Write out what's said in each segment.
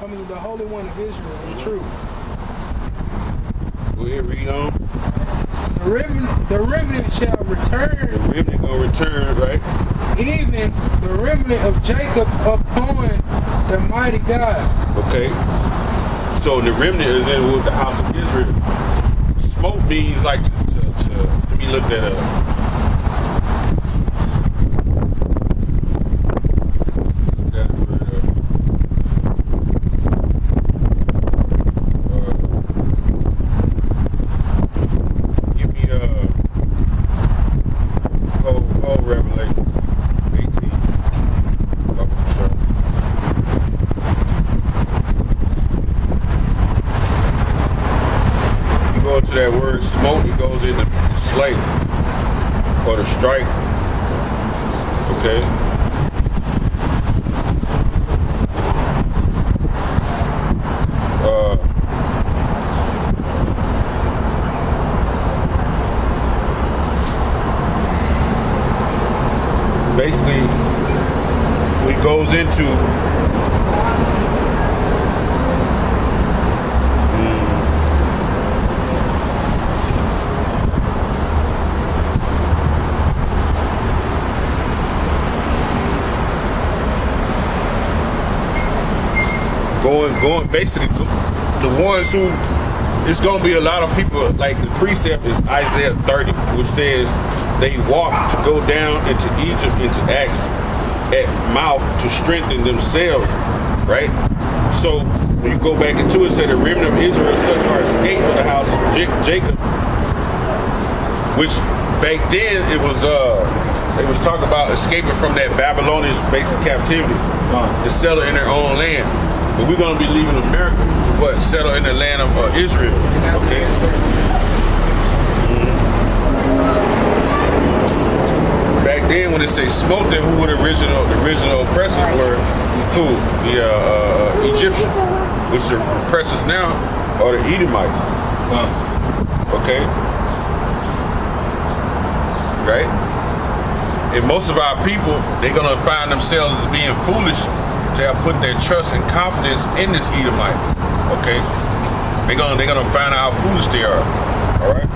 the Holy One of Israel, the truth. Go ahead, read on. The remnant shall return. The remnant gonna return, right? Even the remnant of Jacob upon the mighty God. Okay. So the remnant is in with the house of Israel. Smoke means like to let me look that up. That word smoke, it goes into slay or to strike. Okay. Basically, it goes into going basically the ones who, it's gonna be a lot of people, like the precept is Isaiah 30, which says they walked to go down into Egypt, into Acts at mouth to strengthen themselves, right? So when you go back into it, say the remnant of Israel such are escaped of the house of Jacob, which back then it was they was talking about escaping from that Babylonian basic captivity to settle in their own land. But we're going to be leaving America to settle in the land of Israel. Okay. Back then, when they say smoke, then who were the original oppressors were? Who? The Egyptians, which the oppressors now are the Edomites. Okay. Right. And most of our people, they're going to find themselves as being foolish. They have put their trust and confidence in this Edomite. Okay, they're gonna find out how foolish they are. All right.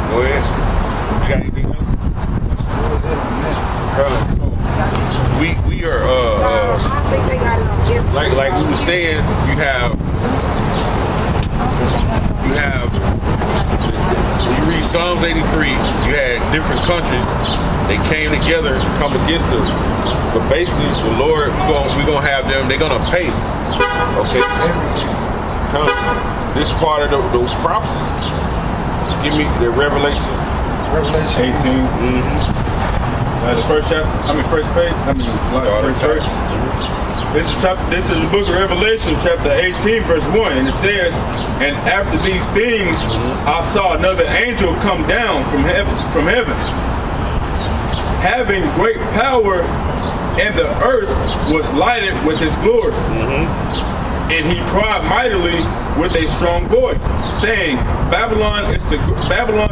Go ahead. You got anything else? We are like we were saying. You have. You read Psalms 83. You had different countries. They came together to come against us. But basically, the Lord, we're gonna have them. They're gonna pay. Okay. This part of the prophecies. Give me the Revelation 18. The first chapter. First page. First verse. This is the book of Revelation, chapter 18, verse 1, and it says, "And after these things, I saw another angel come down from heaven, having great power, and the earth was lighted with his glory. And he cried mightily with a strong voice, saying, Babylon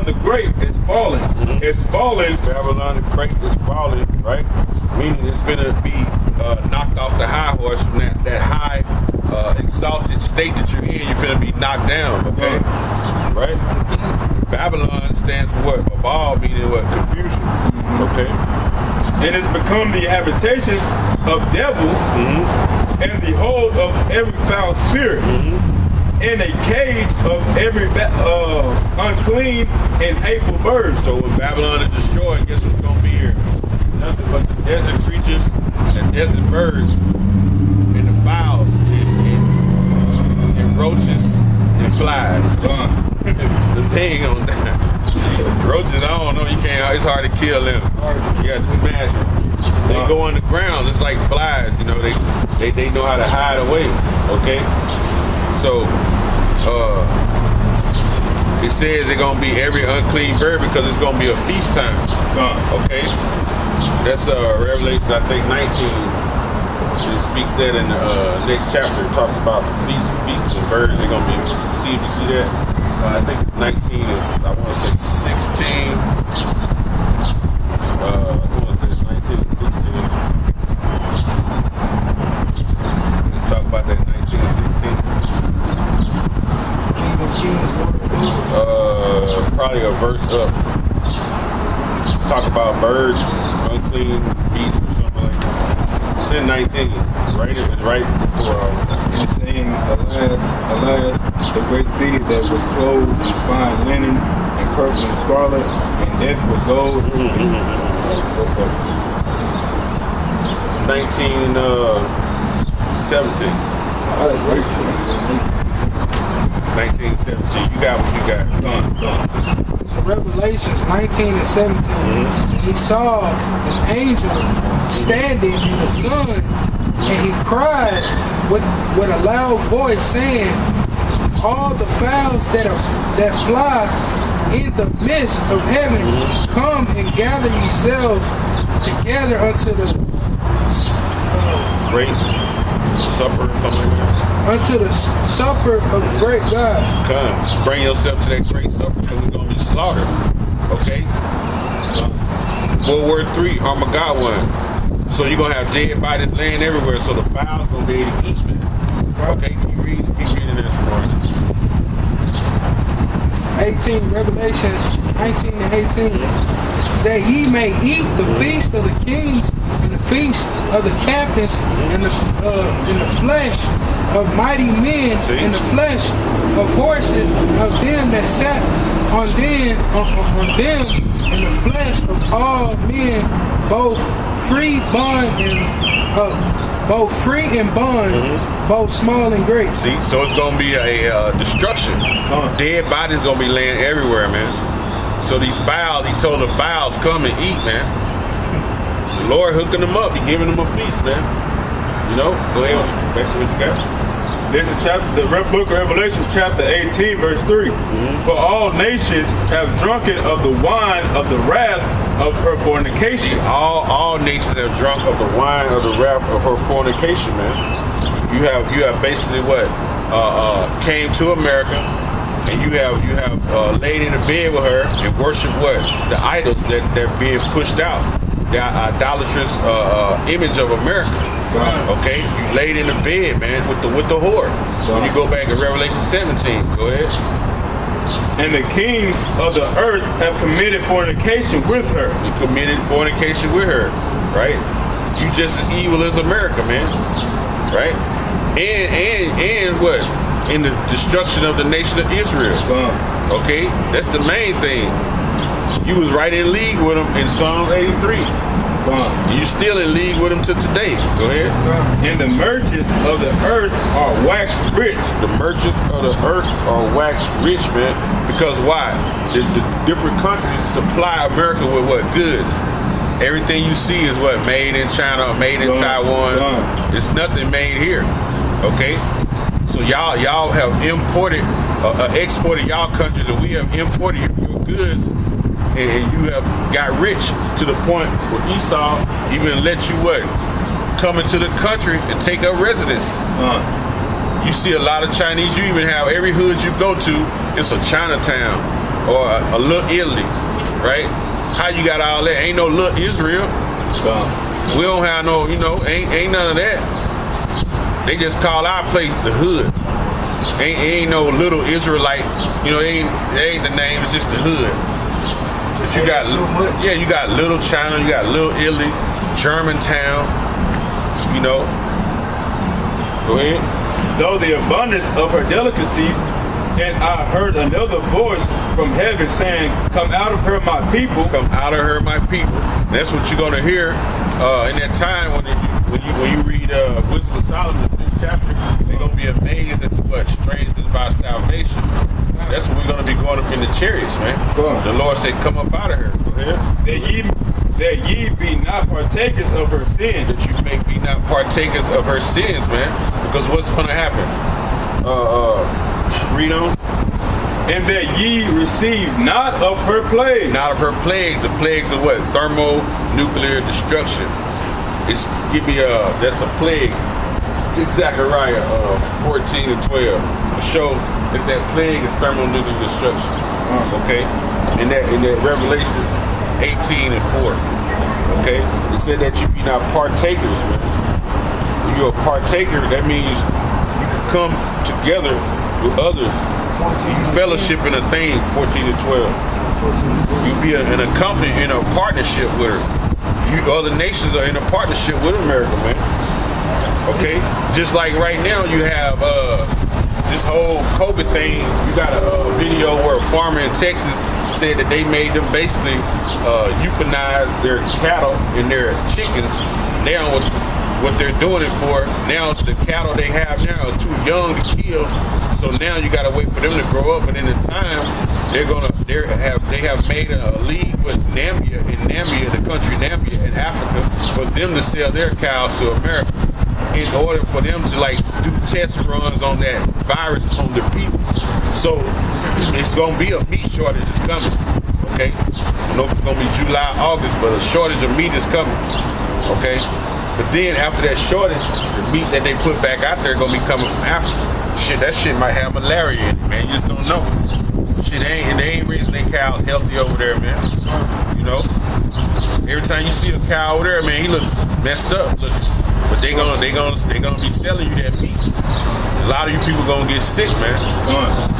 the Great is fallen. It's fallen. Babylon the Great is fallen, right? Meaning it's finna be knocked off the high horse from that high exalted state that you're in. You're finna be knocked down, okay? Right? Babylon stands for what? Babal, meaning what? Confusion, okay? And it's become the habitations of devils, and the hold of every foul spirit, and a cage of every unclean and hateful bird. So when Babylon is destroyed, guess what's going to be here? Nothing but the desert creatures and desert birds and the fowls and roaches and flies. The thing on that. Roaches, I don't know, you can't, it's hard to kill them. You got to smash them. They go on the ground, it's like flies, you know, they know how to hide away, okay? So, it says they're going to be every unclean bird because it's going to be a feast time, okay? That's Revelation, I think, 19. It speaks that in the next chapter. It talks about the feasts and birds. They're going to be, see if you see that? I think 19 is, I want to say 16. I want to say 19 and 16. verse up. Talk about birds, unclean beasts or something like that. It's in 19, right? It's right before. And saying, alas, the great city that was clothed in fine linen and purple and scarlet and decked with gold. 1917. Oh, that's right. 1917. You got what you got. Done. Revelations 19 and 17. And he saw an angel standing in the sun, and he cried with a loud voice, saying, all the fowls that fly in the midst of heaven, come and gather yourselves together unto the Great supper or something like that. unto the supper of the great God. Come, bring yourself to that great supper because it's going to be slaughtered. Okay? World War III, Armageddon. So you're going to have dead bodies laying everywhere, so the fowls going to be able to eat, man. Okay, keep reading this more. 18, Revelations 19 and 18. That ye may eat the feast of the kings and the feast of the captains and the flesh of mighty men and the flesh of horses of them that sat on them and the flesh of all men, both free and bond, both small and great. See, so it's going to be a destruction. Dead bodies going to be laying everywhere, man. So these fowls, he told the fowls, come and eat, man. The Lord hooking them up. He giving them a feast, man. You know, go ahead. Back to what you got. This is the book of Revelation, chapter 18, verse 3. For all nations have drunken of the wine of the wrath of her fornication. All nations have drunk of the wine of the wrath of her fornication, man. You have basically what came to America, and you have laid in the bed with her and worship what? The idols that they're being pushed out. The idolatrous image of America. Okay, you laid in the bed, man, with the whore. When you go back to Revelation 17, go ahead. And the kings of the earth have committed fornication with her. You committed fornication with her, right? You just as evil as America, man, right? And what? In the destruction of the nation of Israel. Okay, that's the main thing. You was right in league with them in Psalm 83. You still in league with them to today. Go ahead. And the merchants of the earth are waxed rich. The merchants of the earth are waxed rich, man. Because why? The different countries supply America with what? Goods. Everything you see is what? Made in China, made in Taiwan. It's nothing made here. Okay? So y'all have imported, exported y'all countries, and we have imported your goods, and you have got rich to the point where Esau even let you what? Come into the country and take up residence. You see a lot of Chinese. You even have every hood you go to, it's a Chinatown or a little Italy, right? How you got all that? Ain't no little Israel. We don't have no, ain't none of that. They just call our place the hood. Ain't no little Israelite. Ain't the name. It's just the hood. But you got, you got little China. You got little Italy, Germantown. Go ahead. Though the abundance of her delicacies, and I heard another voice from heaven saying, come out of her, my people. Come out of her, my people. And that's what you're gonna hear in that time when you read Wisdom of Solomon, the 5th chapter. They're gonna be amazed at what strangeness of our salvation. That's what we're gonna be going up in the chariots, man. The Lord said, come up out of her. Go ahead. That ye be not partakers of her sins. That you may be not partakers of her sins, man. Because what's gonna happen? Read on. And that ye receive not of her plagues. Not of her plagues. The plagues of what? Thermonuclear destruction. That's a plague. It's Zechariah 14 and 12 to show that plague is thermonuclear destruction. Okay? In that Revelations 18 and 4. Okay? It said that you be not partakers, man. When you're a partaker, that means you come together with others. You fellowship in a thing, 14 and 12. You be in a company, in a partnership with her. Other nations are in a partnership with America, man. Okay? Just like right now you have this whole COVID thing. You got a video where a farmer in Texas said that they made them basically euthanize their cattle and their chickens. Now what they're doing it for, now the cattle they have now are too young to kill. So now you gotta wait for them to grow up, and in the time they have made a league with Namibia, the country Namibia in Africa, for them to sell their cows to America, in order for them to like do test runs on that virus on the people. So it's gonna be a meat shortage is coming. Okay, I don't know if it's gonna be July, August, but a shortage of meat is coming. Okay, but then after that shortage, the meat that they put back out there gonna be coming from Africa. Shit, that shit might have malaria in it, man. You just don't know. Shit, they ain't raising their cows healthy over there, man. You know, every time you see a cow over there, man, he look messed up. Look, but they gonna be selling you that meat. A lot of you people gonna get sick, man.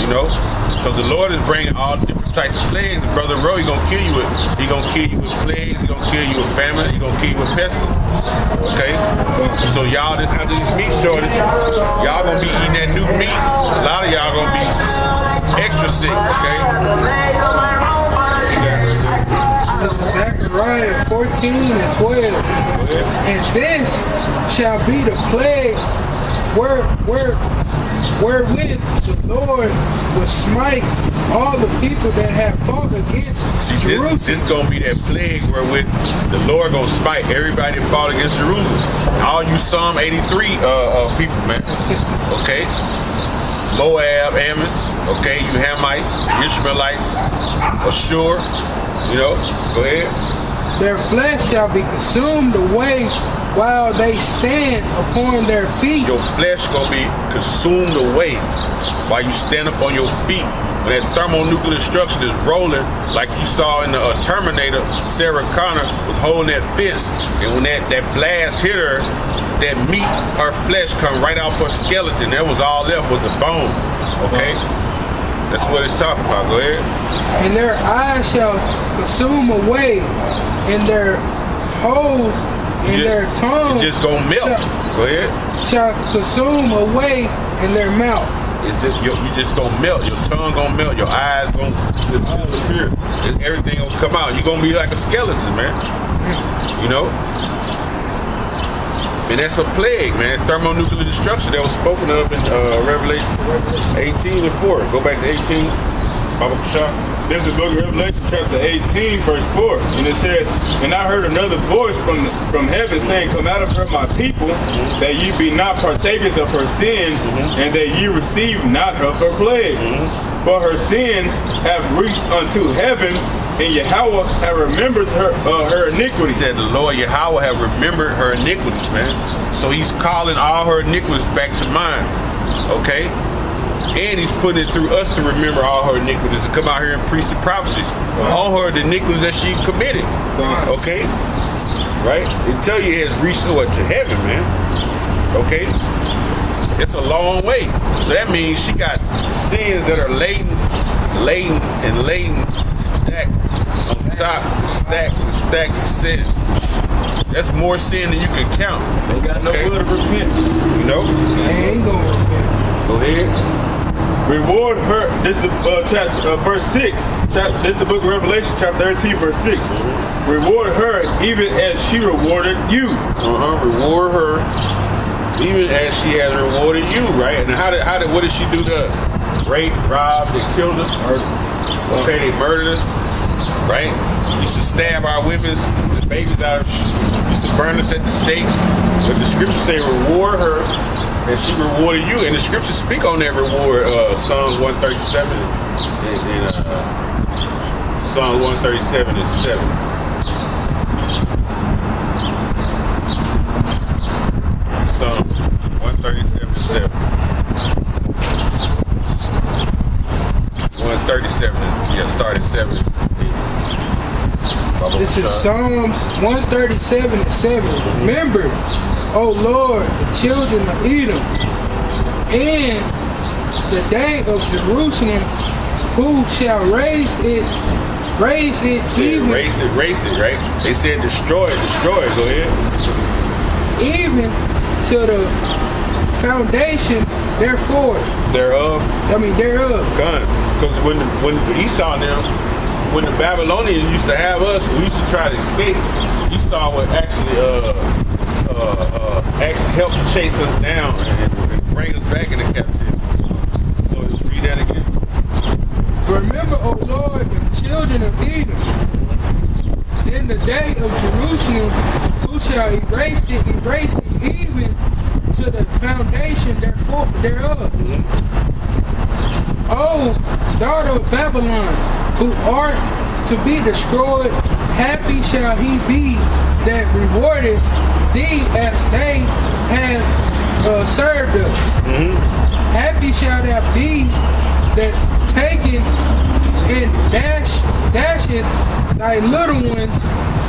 You know, because the Lord is bringing all different types of plagues. And Brother Roe, he gonna kill you with plagues. He gonna kill you with famine. He gonna kill you with pestilence. Okay, so y'all that have these meat shortage, y'all gonna be eating that new meat. A lot of y'all gonna be extra sick. Okay. This is Zechariah 14:12. And this shall be the plague wherewith the Lord will smite all the people that have fought against Jerusalem. This gonna be that plague wherewith the Lord gonna smite everybody that fought against Jerusalem. All you Psalm 83 people, man. Okay. Moab, Ammon, okay, you Hamites, Ishmaelites, Ashur, you know, go ahead. Their flesh shall be consumed away while they stand upon their feet. Your flesh gonna be consumed away while you stand up on your feet. When that thermonuclear destruction is rolling, like you saw in the Terminator, Sarah Connor was holding that fence, and when that blast hit her, that meat, her flesh come right off her skeleton. That was all left was the bone. Okay? That's what it's talking about. Go ahead. And their eyes shall consume away, and their holes and their tongue just gonna melt. Go ahead. Shall consume away in their mouth. You just gonna melt. Your tongue gonna melt. Your eyes gonna disappear. Everything gonna come out. You're gonna be like a skeleton, man. You know? And that's a plague, man. Thermonuclear destruction that was spoken of in Revelation 18:4. Go back to 18. Baba Kashak. This is the book of Revelation, chapter 18, verse 4. And it says, And I heard another voice from heaven saying, Come out of her, my people, that ye be not partakers of her sins, and that ye receive not of her plagues. For her sins have reached unto heaven, and Yahweh have remembered her iniquities. He said the Lord Yahweh have remembered her iniquities, man. So he's calling all her iniquities back to mind. Okay? And he's putting it through us to remember all her iniquities, to come out here and preach the prophecies. All her iniquities that she committed. Okay? Right? It tell you it has reached to heaven, man. Okay? It's a long way. So that means she got sins that are laden, stacked on top, stacks and stacks of sin. That's more sin than you can count. They got no way to repent. You know? They ain't gonna repent. Go ahead. Reward her. This is chapter verse 6. This is the book of Revelation, chapter 13, verse 6. Reward her even as she rewarded you. Reward her even as she has rewarded you, right? And what did she do to us? Rape, rob, they killed us, okay, they murdered us, right? Used to stab our women's, the babies out, used to burn us at the stake. But the scriptures say reward her and she rewarded you. And the scriptures speak on that reward, Psalms 137 and Psalms 137 and 7. Psalm 137:7. 137. Yeah, start at 7. This is Psalms 137:7. Remember, O Lord, the children of Edom, and the day of Jerusalem, who shall raise it raise it Said even, race it, right? They said destroy it. Go ahead. even to the foundation, therefore. Thereof. Thereof. Gun. Because when Esau and them, when the Babylonians used to have us, we used to try to escape. Esau would actually help chase us down and bring us back into captivity. So let's read that again. Remember, O Lord, the children of Edom. In the day of Jerusalem, who shall erase it even to the foundation thereof. O daughter of Babylon, who art to be destroyed, happy shall he be that rewardeth thee as they have served us. Happy shall that be that taketh and dasheth thy little ones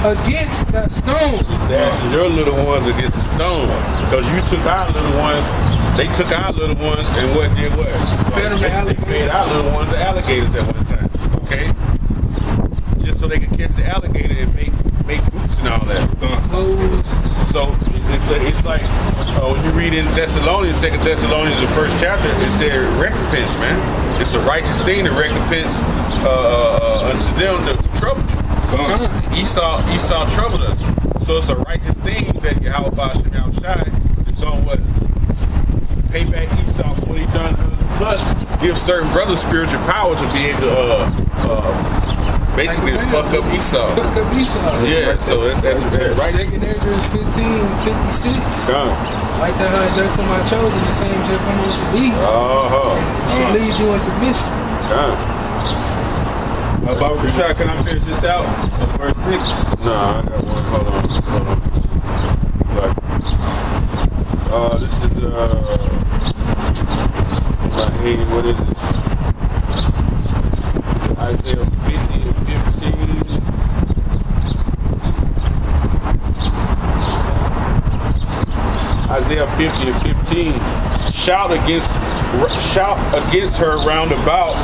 against the stone. Dash your little ones against the stone. Because you took our little ones, they took our little ones and what did what? Fed them to They alligators. fed our little ones to alligators at one time. Okay? Just so they could catch the alligator and make boots and all that. Clothes. So it's like when you read in Thessalonians, 2 Thessalonians, the first chapter, it said recompense, man. It's a righteous thing to recompense unto them that troubled you. Esau troubled us. So it's a righteous thing that Yahweh Shem Shai is going to pay back Esau for what he done. Plus, give certain brothers spiritual power to be able to basically fuck up Esau. Fuck up Esau. Yeah, so that's right. Second Ezra 15:56. Done. Like that, how I done to my chosen, the same shall come on to thee. Shall lead you into mission. Done. Baba Rashad, can I finish this out? Verse 6. Nah, I got one. Hold on. This is my head. What is it? It's Isaiah 50 and 15. Isaiah 50 and 15. Shout against her round about.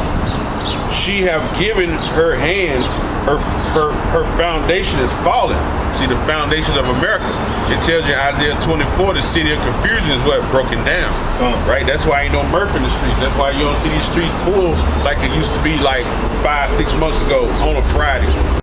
She have given her hand, her foundation is fallen. See, the foundation of America. It tells you in Isaiah 24, the city of confusion is what broken down. Right? That's why ain't no mirth in the streets. That's why you don't see these streets full like it used to be like 5-6 months ago on a Friday.